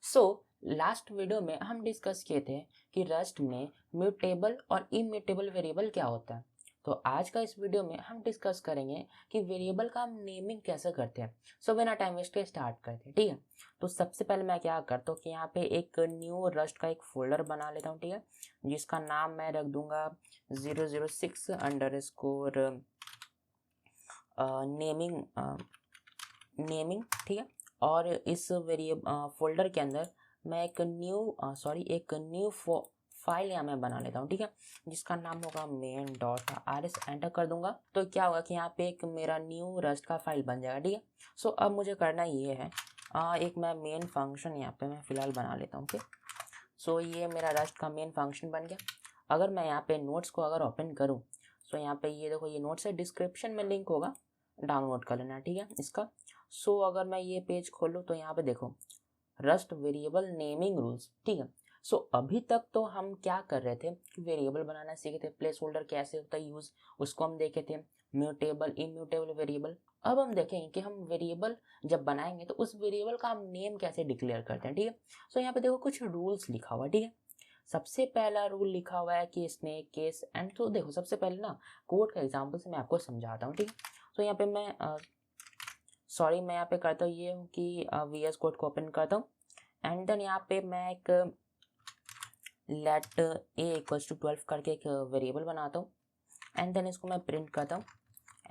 So last video में हम discuss किए थे कि रस्ट में म्यूटेबल और इम्यूटेबल वेरिएबल क्या होता है। तो आज का इस वीडियो में हम डिस्कस करेंगे कि वेरिएबल का हम नेमिंग कैसे करते हैं। सो बिना टाइम वेस्ट के स्टार्ट करते हैं, ठीक है। तो सबसे पहले मैं क्या करता हूँ कि यहाँ पे एक न्यू रस्ट का एक फोल्डर बना लेता हूँ, ठीक है, जिसका नाम मैं रख दूंगा 006 अंडरस्कोर नेमिंग, ठीक है। और इस वेरिएबल फोल्डर के अंदर मैं एक न्यू फाइल यहाँ मैं बना लेता हूँ, ठीक है, जिसका नाम होगा main.rs। एंटर कर दूंगा तो क्या होगा कि यहाँ पे एक मेरा न्यू रस्ट का फाइल बन जाएगा, ठीक है। सो अब मुझे करना ये है, एक मैं मेन फंक्शन यहाँ पे मैं फिलहाल बना लेता हूँ, ठीक। सो ये मेरा रस्ट का मेन फंक्शन बन गया। अगर मैं यहाँ पे नोट्स को अगर ओपन करूँ, सो यहाँ पे ये देखो, ये नोट्स है, डिस्क्रिप्शन में लिंक होगा, डाउनलोड कर लेना, ठीक है, इसका। सो अगर मैं ये पेज खोलूँ तो यहाँ पे देखो रस्ट वेरिएबल नेमिंग रूल्स, ठीक है। सो अभी तक तो हम क्या कर रहे थे कि वेरिएबल बनाना सीखे थे, प्लेस होल्डर कैसे होता है यूज, उसको हम देखे थे, म्यूटेबल इम्यूटेबल वेरिएबल। अब हम देखेंगे कि हम वेरिएबल जब बनाएंगे तो उस वेरिएबल का हम नेम कैसे डिक्लेयर करते हैं, ठीक है। सो यहाँ पे देखो कुछ रूल्स लिखा हुआ है, ठीक है। सबसे पहला रूल लिखा हुआ है कि स्नेक केस एंड। तो देखो सबसे पहले ना कोड का एग्जांपल से मैं आपको समझाता हूँ, ठीक है। तो यहाँ पे मैं यहाँ पे करता हूँ ये कि VS कोड को ओपन करता हूँ एंड देन यहाँ पे मैं एक लेट a इक्वल्स टू 12 करके एक वेरिएबल बनाता हूँ एंड देन इसको मैं प्रिंट करता हूँ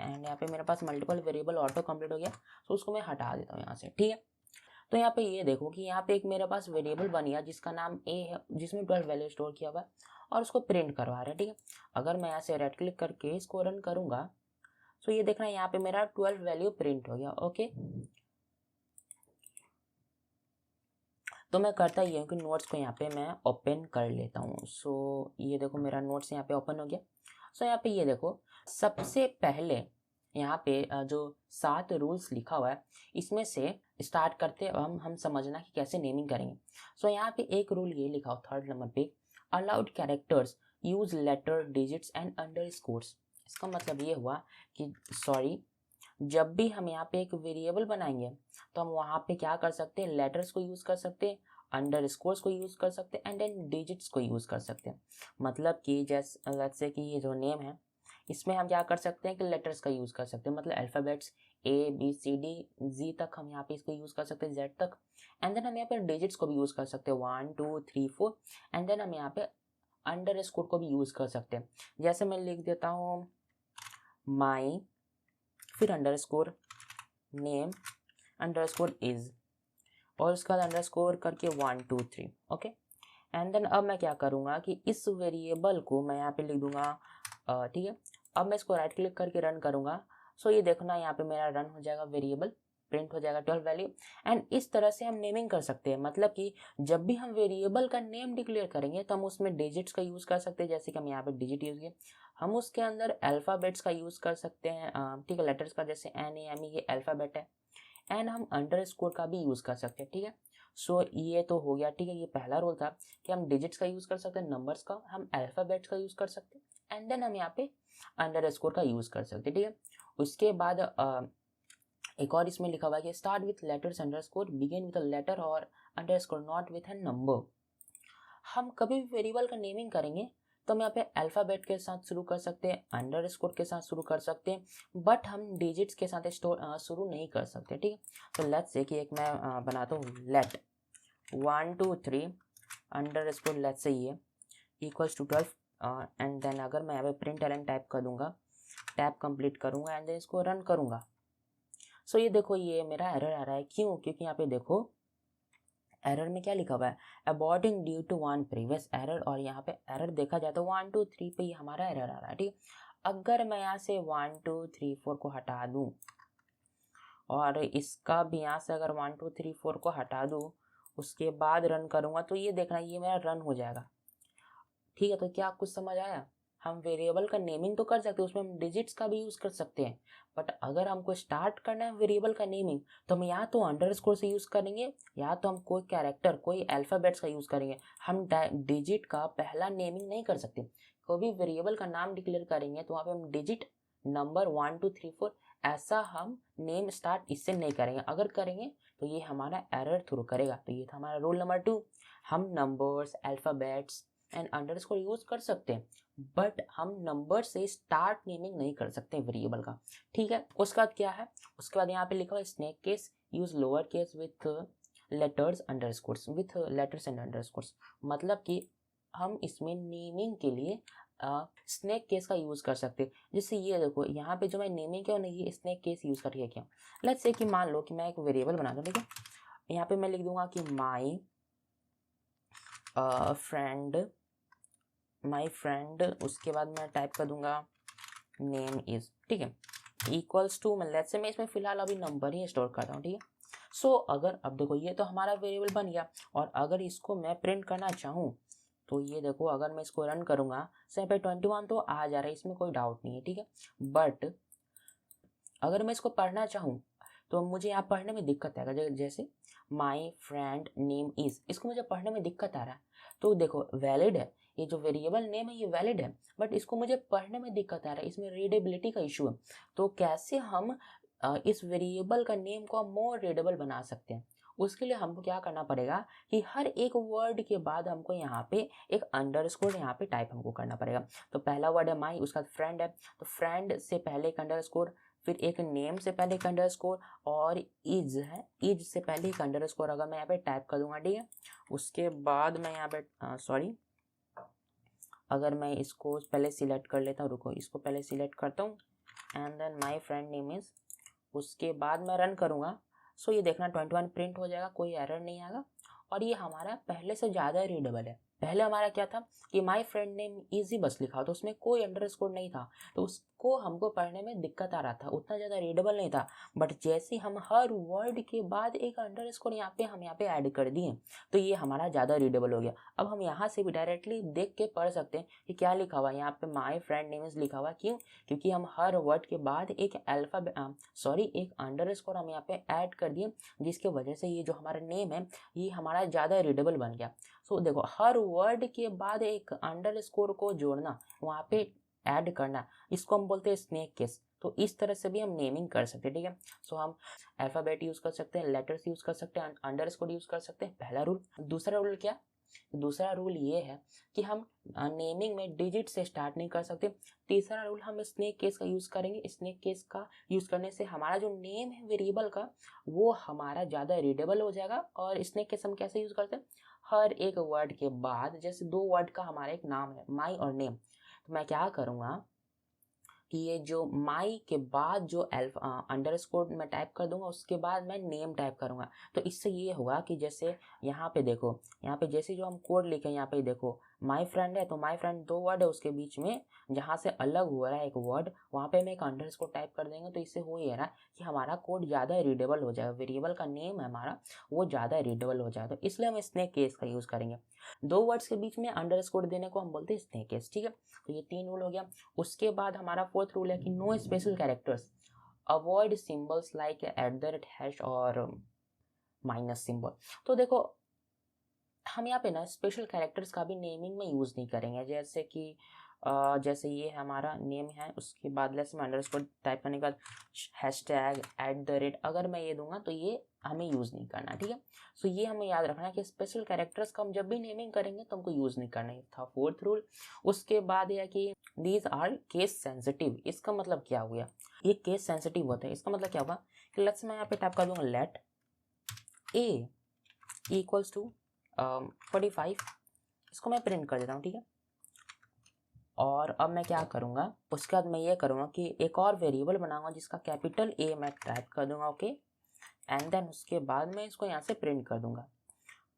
एंड यहाँ पे मेरे पास मल्टीपल वेरिएबल ऑटो कंप्लीट हो गया, तो उसको मैं हटा देता हूँ यहाँ से, ठीक है। तो यहाँ पे ये देखो कि यहाँ पे एक मेरे पास वेरिएबल बन गया जिसका नाम a है, जिसमें 12 वैल्यू स्टोर किया हुआ है और उसको प्रिंट करवा रहा है, ठीक है। अगर मैं यहाँ से राइट क्लिक करके इसको रन करूँगा तो ये देखना यहाँ पे मेरा 12 वैल्यू प्रिंट हो गया, ओके। तो मैं करता ये हूँ कि नोट्स को यहाँ पे मैं ओपन कर लेता हूँ। सो ये देखो मेरा नोट्स यहाँ पे ओपन हो गया। सो यहाँ पे ये देखो सबसे पहले यहाँ पे जो 7 रूल्स लिखा हुआ है इसमें से स्टार्ट करते हम समझना कि कैसे नेमिंग करेंगे। सो यहाँ पे एक रूल ये लिखा हो थर्ड नंबर पे, allowed characters use letter digits and underscores. इसका मतलब ये हुआ कि जब भी हम यहाँ पे एक वेरिएबल बनाएंगे तो हम वहाँ पे क्या कर सकते हैं, लेटर्स को यूज़ कर सकते हैं, अंडरस्कोर्स को यूज़ कर सकते हैं एंड देन डिजिट्स को यूज़ कर सकते हैं। मतलब कि जैसे लेट्स से कि ये जो नेम है इसमें हम क्या कर सकते हैं कि लेटर्स का यूज़ कर सकते हैं, मतलब अल्फ़ाबेट्स ABCD तक हम यहाँ पे इसको यूज़ कर सकते हैं, Z तक। एंड देन हम यहाँ पे डिजिट्स को भी यूज़ कर सकते हैं 1 2 3 4 एंड देन हम यहाँ पे अंडरस्कोर को भी यूज़ कर सकते हैं। जैसे मैं लिख देता हूँ माई, फिर अंडरस्कोर नेम अंडरस्कोर इज और उसके बाद अंडरस्कोर करके 1 2 3, ओके। एंड देन अब मैं क्या करूँगा कि इस वेरिएबल को मैं यहाँ पे लिख दूंगा, ठीक है। अब मैं इसको राइट क्लिक करके रन करूँगा। सो ये देखना यहाँ पे मेरा रन हो जाएगा, वेरिएबल प्रिंट हो जाएगा 12 वैल्यू। एंड इस तरह से हम नेमिंग कर सकते हैं, मतलब कि जब भी हम वेरिएबल का नेम डिक्लेयर करेंगे तो हम उसमें डिजिट्स का यूज़ कर सकते हैं, जैसे कि हम यहाँ पे डिजिट यूज़ किए। हम उसके अंदर अल्फ़ाबेट्स का यूज़ कर सकते हैं, ठीक है, लेटर्स का, जैसे NAME ये अल्फ़ाबेट है। एंड हम अंडरस्कोर का भी यूज़ कर सकते हैं, ठीक है। सो ये तो हो गया, ठीक है। ये पहला रोल था कि हम डिजिट्स का यूज़ कर सकते हैं, नंबर्स का, हम अल्फ़ाबेट्स का यूज़ कर सकते हैं एंड देन हम यहाँ पे अंडरस्कोर का यूज़ कर सकते हैं, ठीक है। उसके बाद एक और इसमें लिखा हुआ है कि start with letters underscore, begin with a letter और underscore, not with a number. हम कभी भी वेरिएबल का नेमिंग करेंगे तो हम यहाँ पे अल्फ़ाबेट के साथ शुरू कर सकते हैं, अंडरस्कोर के साथ शुरू कर सकते हैं, बट हम डिजिट्स के साथ शुरू नहीं कर सकते, ठीक है। तो लेट्स से कि एक मैं बनाता हूँ लेट 1 2 3 अंडरस्कोर, लेट्स से ये इक्वल्स टू 12 एंड देन अगर मैं यहाँ पे प्रिंट एलन टाइप कर दूंगा, टैब कंप्लीट करूंगा एंड देन इसको रन करूंगा। सो ये देखो ये मेरा एरर आ रहा है, क्यों? क्योंकि यहाँ पे देखो एरर में क्या लिखा हुआ है, aborting due to one previous error, और यहाँ पे एरर देखा जाए तो 1 2 3 पे ही हमारा एरर आ रहा है, ठीक। अगर मैं यहाँ से 1 2 3 4 को हटा दूँ और इसका भी यहाँ से अगर 1 2 3 4 को हटा दूँ, उसके बाद रन करूँगा तो ये देखना ये मेरा रन हो जाएगा, ठीक है। तो क्या कुछ समझ आया? हम वेरिएबल का नेमिंग तो कर सकते हैं, उसमें हम डिजिट्स का भी यूज़ कर सकते हैं, बट अगर हमको स्टार्ट करना है वेरिएबल का नेमिंग तो हम या तो अंडरस्कोर से यूज़ करेंगे या तो हम कोई कैरेक्टर, कोई अल्फ़ाबेट्स का यूज़ करेंगे। हम डिजिट का पहला नेमिंग नहीं कर सकते। कोई भी वेरिएबल का नाम डिक्लेयर करेंगे तो वहाँ पे हम डिजिट, नंबर 1 2 3 4 ऐसा हम नेम स्टार्ट इससे नहीं करेंगे, अगर करेंगे तो ये हमारा एरर थ्रो करेगा। तो ये था हमारा रूल नंबर 2। हम numbers, alphabets and underscore use कर सकते हैं, बट हम नंबर से स्टार्ट नेमिंग नहीं कर सकते वेरिएबल का, ठीक है। उसके बाद क्या है, उसके बाद यहाँ पे लिखा हुआ snake case, use lower case with letters underscores, with letters and underscores, मतलब कि हम इसमें नेमिंग के लिए स्नेक केस का यूज कर सकते हैं। जैसे ये देखो यहाँ पे जो मैं नेमिंग क्यों नहीं ये स्नेक केस यूज करके क्यों, लेट्स से कि मान लो कि मैं एक वेरिएबल बना दूँ, ठीक है। यहाँ पे मैं लिख दूंगा कि माई फ्रेंड, उसके बाद मैं टाइप कर दूंगा नेम इज, ठीक है, इक्वल्स टू, मैं लेट्स से मैं इसमें फिलहाल अभी नंबर ही स्टोर करता हूँ, ठीक है। सो अगर अब देखो ये तो हमारा वेरिएबल बन गया, और अगर इसको मैं प्रिंट करना चाहूँ तो ये देखो अगर मैं इसको रन करूँगा तो यहाँ पे 21 तो आ जा रहा है, इसमें कोई डाउट नहीं है, ठीक है। बट अगर मैं इसको पढ़ना चाहूँ तो मुझे यहाँ पढ़ने में दिक्कत आएगा, जैसे माई फ्रेंड नेम इज, इसको मुझे पढ़ने में दिक्कत आ रहा है। तो देखो वैलिड है, ये जो वेरिएबल नेम है ये वैलिड है, बट इसको मुझे पढ़ने में दिक्कत आ रहा है, इसमें रीडेबिलिटी का इशू है। तो कैसे हम इस वेरिएबल का नेम को मोर रीडेबल बना सकते हैं, उसके लिए हमको क्या करना पड़ेगा कि हर एक वर्ड के बाद हमको यहाँ पे एक अंडरस्कोर यहाँ पे टाइप हमको करना पड़ेगा। तो पहला वर्ड है माई, उसका फ्रेंड है, तो फ्रेंड से पहले एक अंडरस्कोर, फिर एक नेम से पहले एक अंडरस्कोर, और इज है, इज से पहले एक अंडरस्कोर अगर मैं यहाँ पे टाइप कर दूंगा, ठीक है। उसके बाद मैं यहाँ पे अगर मैं इसको पहले सिलेक्ट कर लेता हूँ, रुको इसको पहले सिलेक्ट करता हूँ, and then my friend name is, उसके बाद मैं रन करूँगा। सो ये देखना 21 प्रिंट हो जाएगा, कोई एरर नहीं आएगा, और ये हमारा पहले से ज़्यादा रीडेबल है। पहले हमारा क्या था कि माई फ्रेंड नेम इजी बस लिखा, तो उसमें कोई अंडरस्कोर नहीं था, तो उसको हमको पढ़ने में दिक्कत आ रहा था, उतना ज़्यादा रीडेबल नहीं था। बट जैसे हम हर वर्ड के बाद एक अंडरस्कोर यहाँ पे ऐड कर दिए, तो ये हमारा ज़्यादा रीडेबल हो गया। अब हम यहाँ से भी डायरेक्टली देख के पढ़ सकते हैं कि क्या लिखा हुआ है यहाँ पे, माई फ्रेंड नेम इज लिखा हुआ, क्यों, क्योंकि हम हर वर्ड के बाद एक एक अंडरस्कोर हम यहाँ पे ऐड कर दिए, जिसके वजह से ये जो हमारा नेम है ये हमारा ज़्यादा रीडेबल बन गया। सो देखो हर वर्ड के बाद एक अंडरस्कोर को जोड़ना, वहाँ पे ऐड करना, इसको हम बोलते हैं स्नेक केस। तो इस तरह से भी हम नेमिंग कर सकते हैं, ठीक है। सो हम अल्फ़ाबेट यूज़ कर सकते हैं, लेटर्स यूज़ कर सकते हैं, अंडरस्कोर यूज़ कर सकते हैं, पहला रूल। दूसरा रूल क्या, दूसरा रूल ये है कि हम नेमिंग में डिजिट से स्टार्ट नहीं कर सकते। तीसरा रूल हम स्नेक केस का यूज़ करेंगे। स्नेक केस का यूज़ करने से हमारा जो नेम है वेरिएबल का वो हमारा ज़्यादा रीडेबल हो जाएगा। और स्नेक केस हम कैसे यूज़ करते हैं, हर एक वर्ड के बाद, जैसे दो वर्ड का हमारा एक नाम है माई और नेम, तो मैं क्या करूँगा कि ये जो माई के बाद जो अंडरस्कोर मैं टाइप कर दूंगा, उसके बाद मैं नेम टाइप करूंगा। तो इससे ये होगा कि जैसे यहाँ पे देखो, यहाँ पे जैसे जो हम कोड लिखे यहाँ पे देखो माई फ्रेंड है, तो माई फ्रेंड दो वर्ड है, उसके बीच में जहाँ से अलग हो रहा है एक वर्ड, वहाँ पे मैं एक अंडरस्कोर टाइप कर देंगे। तो इससे हो ये रहा कि हमारा कोड ज़्यादा रीडेबल हो जाएगा, वेरिएबल का नेम है हमारा वो ज़्यादा रीडेबल हो जाएगा। तो इसलिए हम स्नेक केस का यूज़ करेंगे। दो वर्ड्स के बीच में अंडरस्कोर देने को हम बोलते हैं स्नेक केस, ठीक है। तो ये 3 रूल हो गया। उसके बाद हमारा फोर्थ रूल है कि no special characters, avoid symbols like @ और माइनस सिंबल। तो देखो हम यहाँ पे ना स्पेशल कैरेक्टर्स का भी नेमिंग में यूज़ नहीं करेंगे। जैसे कि जैसे ये हमारा नेम है, उसके बाद लेट्स में अंडरस्कोर टाइप करने के बाद #, अगर मैं ये दूंगा तो ये हमें यूज़ नहीं करना, ठीक है। सो ये हमें याद रखना है कि स्पेशल कैरेक्टर्स का हम जब भी नेमिंग करेंगे तो हमको यूज़ नहीं करना, था फोर्थ रूल। उसके बाद यह कि दीज आर केस सेंसिटिव। इसका मतलब क्या हो गया, ये केस सेंसिटिव होता है। इसका मतलब क्या होगा कि लेट्स मैं यहाँ पे टाइप कर दूंगा लेट ए इक्वल्स टू 45, इसको मैं प्रिंट कर देता हूँ, ठीक है। और अब मैं क्या करूँगा, उसके बाद मैं ये करूँगा कि एक और वेरिएबल बनाऊँगा जिसका कैपिटल ए मैं टाइप कर दूँगा, ओके। एंड देन उसके बाद मैं इसको यहाँ से प्रिंट कर दूँगा,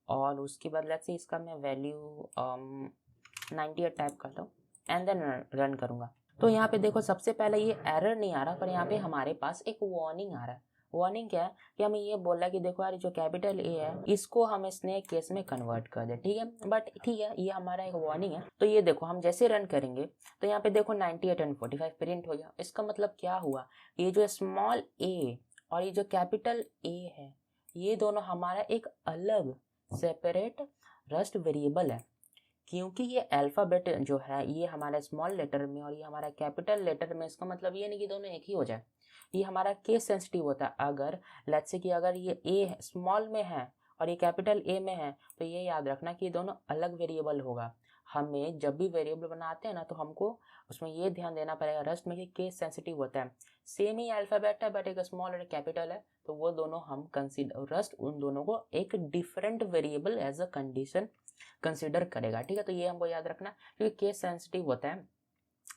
और उसके बाद लेट्स से इसका मैं वैल्यू 98 टाइप करता हूँ, एंड देन रन करूँगा। तो यहाँ पे देखो सबसे पहले ये एरर नहीं आ रहा, पर यहाँ पे हमारे पास एक वार्निंग आ रहा है। वार्निंग क्या है कि हमें ये बोल रहा है कि देखो यार जो कैपिटल ए है इसको हम स्नेक केस में कन्वर्ट कर दे, ठीक है। बट ठीक है, ये हमारा एक वार्निंग है। तो ये देखो हम जैसे रन करेंगे तो यहाँ पे देखो 98 एंड 45 प्रिंट हो गया। इसका मतलब क्या हुआ, ये जो स्मॉल ए और ये जो कैपिटल ए है ये दोनों हमारा एक अलग सेपरेट रस्ट वेरिएबल है, क्योंकि ये अल्फ़ाबेट जो है ये हमारा स्मॉल लेटर में और ये हमारा कैपिटल लेटर में। इसका मतलब ये नहीं कि दोनों एक ही हो जाए। ये हमारा केस सेंसिटिव होता है। अगर लेट्स से कि अगर ये ए स्मॉल में है और ये कैपिटल ए में है, तो ये याद रखना कि ये दोनों अलग वेरिएबल होगा। हमें जब भी वेरिएबल बनाते हैं ना, तो हमको उसमें ये ध्यान देना पड़ेगा रस्ट में कि केस सेंसिटिव होता है। सेम ही अल्फ़ाबेट है बट एक स्मॉल और कैपिटल है, तो वो दोनों हम कंसीडर रस्ट उन दोनों को एक different variable as a condition consider करेगा। ठीक है, तो ये हमको याद रखना क्योंकि केस सेंसिटिव होता है।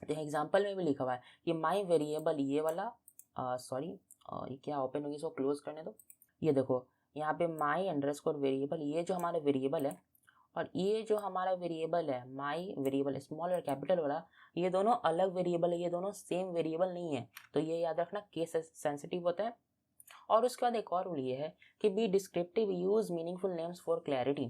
तो एग्जाम्पल में भी लिखा हुआ है कि माई वेरिएबल ये वाला सॉरी ये क्या ओपन होगी, इसको क्लोज करने दो। ये देखो यहाँ पे माई अंडरस्कोर वेरिएबल, ये जो हमारा वेरिएबल है और ये जो हमारा वेरिएबल है माई वेरिएबल स्मॉल और कैपिटल वाला, ये दोनों अलग वेरिएबल है, ये दोनों सेम वेरिएबल नहीं है। तो ये याद रखना केस सेंसिटिव होता है। और उसके बाद एक और रूल ये है कि be descriptive, use meaningful names for clarity.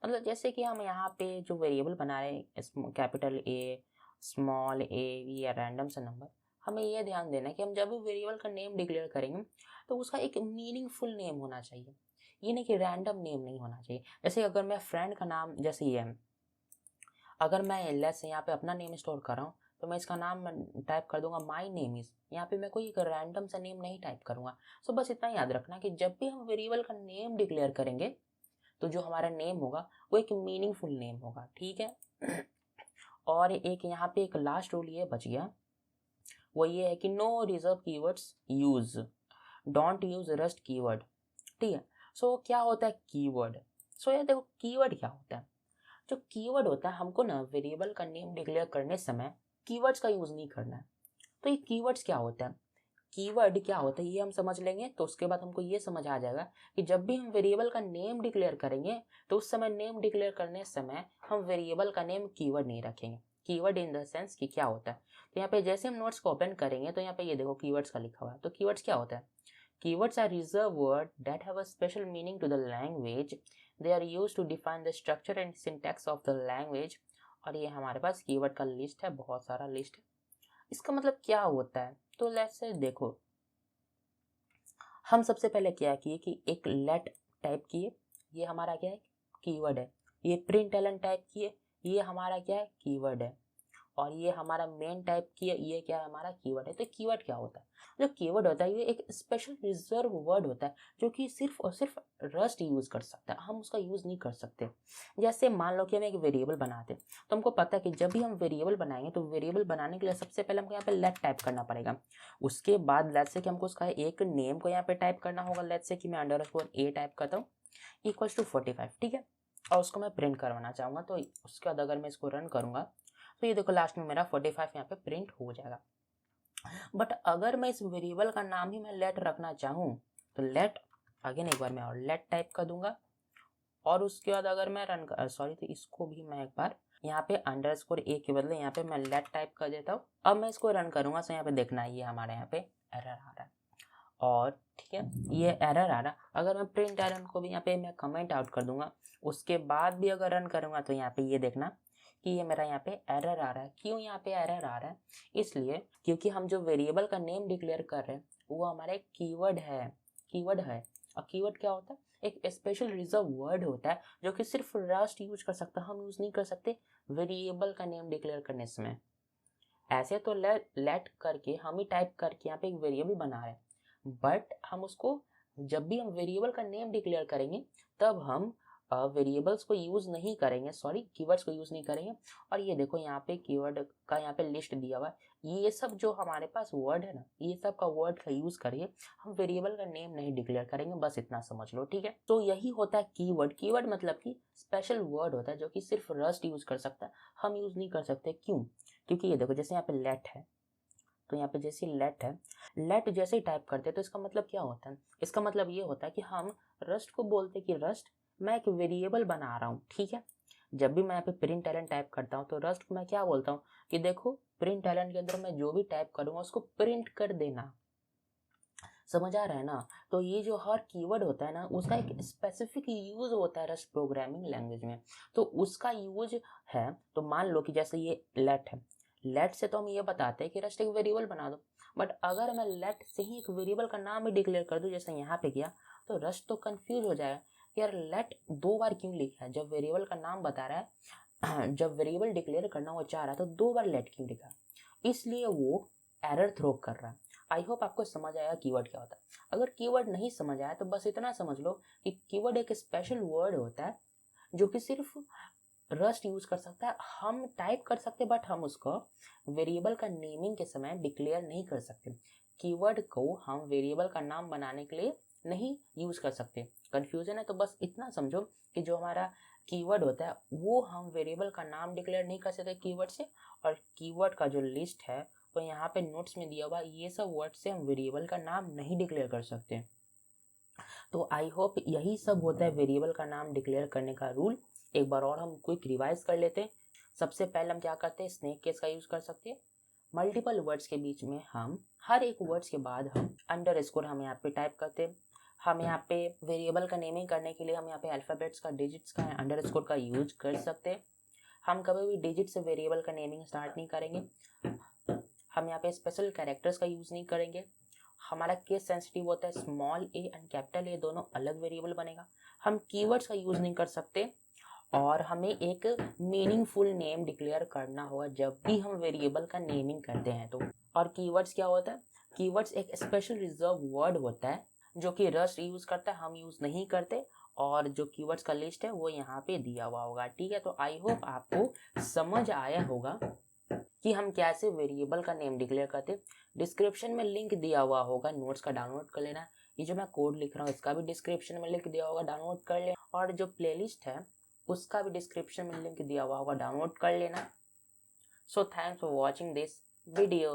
मतलब जैसे कि हम यहाँ पे जो वेरिएबल बना रहे हैं कैपिटल ए स्मॉल ए या रैंडम सा नंबर, हमें ये ध्यान देना है कि हम जब भी वेरिएबल का नेम डिक्लेयर करेंगे तो उसका एक मीनिंगफुल नेम होना चाहिए। ये नहीं कि रैंडम नेम नहीं होना चाहिए। जैसे अगर मैं फ्रेंड का नाम जैसे ये है, अगर मैं लेट्स यहाँ पे अपना नेम स्टोर कर रहा हूँ तो मैं इसका नाम टाइप कर दूंगा माई नेम इज। यहाँ पे मैं कोई एक रैंडम सा नेम नहीं टाइप करूंगा। सो बस इतना याद रखना कि जब भी हम वेरिएबल का नेम डिक्लेयर करेंगे तो जो हमारा नेम होगा वो एक मीनिंगफुल नेम होगा। ठीक है। और एक यहाँ पे एक लास्ट रूल ये बच गया, वो ये है कि no reserve keywords use, don't use Rust keyword. ठीक है। सो क्या होता है कीवर्ड? सो ये देखो कीवर्ड क्या होता है। जो कीवर्ड होता है, हमको ना वेरिएबल का नेम डिक्लेयर करने समय कीवर्ड्स का यूज नहीं करना है। तो ये कीवर्ड्स क्या होता है, कीवर्ड क्या होता है ये हम समझ लेंगे, तो उसके बाद हमको ये समझ आ जाएगा कि जब भी हम वेरिएबल का नेम डिक्लेयर करेंगे तो उस समय नेम डिक्लेयर करने समय हम वेरिएबल का नेम कीवर्ड नहीं रखेंगे। कीवर्ड इन द सेंस कि क्या होता है, तो यहाँ पे जैसे हम नोट्स को ओपन करेंगे तो यहाँ पे ये देखो कीवर्ड्स का लिखा हुआ है। तो कीवर्ड्स क्या होता है? Keywords are reserved words that have a special meaning to the language. They are used to define the structure and syntax of the language. और ये हमारे पास कीवर्ड का लिस्ट है, बहुत सारा लिस्ट है। इसका मतलब क्या होता है? तो लेट्स से देखो, हम सबसे पहले क्या किए कि एक लेट टाइप किए, ये हमारा क्या है? कीवर्ड है। ये प्रिंट एलन टाइप किए, ये हमारा क्या है? कीवर्ड है। और ये हमारा मेन टाइप किया, ये क्या है? हमारा कीवर्ड है। तो कीवर्ड क्या होता है? जो कीवर्ड होता है ये एक स्पेशल रिजर्व वर्ड होता है जो कि सिर्फ और सिर्फ रस्ट यूज कर सकता है, हम उसका यूज नहीं कर सकते। जैसे मान लो कि हम एक वेरिएबल बनाते हैं, तो हमको पता है कि जब भी हम वेरिएबल बनाएंगे तो वेरिएबल बनाने के लिए सबसे पहले हमको यहाँ पे लेट टाइप करना पड़ेगा। उसके बाद लेट्स से कि हमको उसका एक नेम को यहाँ पे टाइप करना होगा। लेट्स से कि मैं अंडरस्कोर ए टाइप करता हूँ इक्वल्स टू 45। ठीक है, और उसको मैं प्रिंट करवाना चाहूँगा। तो उसके बाद अगर मैं इसको रन करूँगा तो ये देखो लास्ट में मेरा 45 यहाँ पे प्रिंट हो जाएगा। बट अगर मैं इस वेरिएबल का नाम ही मैं लेट रखना चाहूँ तो लेट अगेन एक बार मैं और लेट टाइप कर दूंगा। और उसके बाद अगर मैं रन सॉरी तो इसको भी मैं एक बार यहाँ पे अंडरस्कोर ए के बदले यहाँ पे मैं लेट टाइप कर देता हूँ। अब मैं इसको रन करूंगा तो यहाँ पे देखना ये हमारे यहाँ पे एरर आ रहा है। और ठीक है, ये एरर आ रहा। अगर मैं प्रिंट एरर को भी यहाँ पे मैं कमेंट आउट कर दूंगा, उसके बाद भी अगर रन करूंगा तो यहाँ पे ये देखना कि ये मेरा यहाँ पे एरर आ रहा है। क्यों यहाँ पे एरर आ रहा है? इसलिए क्योंकि हम जो वेरिएबल का नेम डिक्लेयर कर रहे हैं वो हमारा एक कीवर्ड है। कीवर्ड है, और कीवर्ड क्या होता है? एक स्पेशल रिजर्व वर्ड होता है जो कि सिर्फ रस्ट यूज कर सकता है, हम यूज नहीं कर सकते वेरिएबल का नेम डिक्लेयर करने समय। ऐसे तो लेट करके हम ही टाइप करके यहाँ पे एक वेरिएबल बना रहे हैं, बट हम उसको जब भी हम वेरिएबल का नेम डिक्लेयर करेंगे तब हम वेरिएबल्स को यूज नहीं करेंगे, सॉरी कीवर्ड्स को यूज नहीं करेंगे। और ये देखो यहाँ पे कीवर्ड का यहाँ पे लिस्ट दिया हुआ है। ये सब जो हमारे पास वर्ड है ना, ये सब का वर्ड का यूज करिए, हम वेरिएबल का नेम नहीं डिक्लेयर करेंगे, बस इतना समझ लो। ठीक है, तो यही होता है कीवर्ड। कीवर्ड मतलब कि स्पेशल वर्ड होता है जो कि सिर्फ रस्ट यूज कर सकता है, हम यूज नहीं कर सकते। क्यों? क्योंकि ये देखो जैसे यहाँ पे लेट है, तो यहाँ पे जैसे लेट है, लेट जैसे ही टाइप करते हैं तो इसका मतलब क्या होता है? इसका मतलब ये होता है कि हम रस्ट को बोलते कि रस्ट मैं एक वेरिएबल बना रहा हूँ। ठीक है, जब भी मैं यहाँ पे प्रिंट एलन टाइप करता हूँ तो रस्ट को मैं क्या बोलता हूँ कि देखो प्रिंट एलन के अंदर मैं जो भी टाइप करूँगा उसको प्रिंट कर देना। समझ आ रहा है ना? तो ये जो हर कीवर्ड होता है ना, उसका एक स्पेसिफिक यूज होता है रस्ट प्रोग्रामिंग लैंग्वेज में, तो उसका यूज है। तो मान लो कि जैसे ये लेट है, लेट से तो हम ये बताते हैं कि रस्ट एक वेरिएबल बना दो, बट अगर मैं लेट से ही एक वेरिएबल का नाम ही डिक्लेयर कर दूं जैसे यहाँ पे किया, तो रस्ट तो कंफ्यूज हो जाएगा यार लेट 2 बार क्यों लिखा है, जब वेरिएबल का नाम बता रहा है जब वेरिएबल डिक्लेयर करना वो चाह रहा है तो 2 बार लेट क्यों लिखा? इसलिए वो एरर थ्रो कर रहा है। आई होप आपको समझ आया कीवर्ड क्या होता है। अगर कीवर्ड नहीं समझ आया तो बस इतना समझ लो कि कीवर्ड एक स्पेशल वर्ड होता है जो कि सिर्फ रस्ट यूज कर सकता है। हम टाइप कर सकते बट हम उसको वेरिएबल का नेमिंग के समय डिक्लेयर नहीं कर सकते। कीवर्ड को हम वेरिएबल का नाम बनाने के लिए नहीं यूज कर सकते। कंफ्यूजन है तो बस इतना समझो कि जो हमारा कीवर्ड होता है वो हम वेरिएबल का नाम डिक्लेयर नहीं कर सकते कीवर्ड से, और कीवर्ड का जो लिस्ट है तो यहाँ पे नोट्स में दिया हुआ ये सब वर्ड से हम वेरिएबल का नाम नहीं डिक्लेयर कर सकते। तो आई होप यही सब होता है वेरिएबल का नाम डिक्लेयर करने का रूल। एक बार और हम क्विक रिवाइज कर लेते हैं। सबसे पहले हम क्या करते हैं, स्नेक केस का यूज कर सकते हैं। मल्टीपल वर्ड्स के बीच में हम हर एक वर्ड्स के बाद हम अंडरस्कोर हम यहाँ पे टाइप करते हैं। हम यहाँ पे वेरिएबल का नेमिंग करने के लिए हम यहाँ पे अल्फ़ाबेट्स का, डिजिट्स का, अंडरस्कोर का यूज कर सकते हैं। हम कभी भी डिजिट से वेरिएबल का नेमिंग स्टार्ट नहीं करेंगे। हम यहाँ पे स्पेशल कैरेक्टर्स का यूज नहीं करेंगे। हमारा केस सेंसिटिव होता है, small A and capital A दोनों अलग वेरिएबल बनेगा। हम कीवर्ड्स का यूज नहीं कर सकते, और हमें एक मीनिंगफुल नेम डिक्लेयर करना होगा जब भी हम वेरिएबल का नेमिंग करते हैं तो। और कीवर्ड्स क्या होता है, कीवर्ड्स एक स्पेशल रिजर्व वर्ड होता है जो कि रस्ट यूज करता है, हम यूज नहीं करते। और जो कीवर्ड्स का लिस्ट है वो यहाँ पे दिया हुआ होगा। ठीक है, तो आई होप आपको समझ आया होगा कि हम कैसे वेरिएबल का नेम डिक्लेयर करते। डिस्क्रिप्शन में लिंक दिया हुआ होगा, नोट्स का डाउनलोड कर लेना। ये जो मैं कोड लिख रहा हूँ इसका भी डिस्क्रिप्शन में लिंक दिया होगा, डाउनलोड कर लेना। और जो प्लेलिस्ट है उसका भी डिस्क्रिप्शन में लिंक दिया हुआ होगा, डाउनलोड कर लेना। So thanks for watching this video.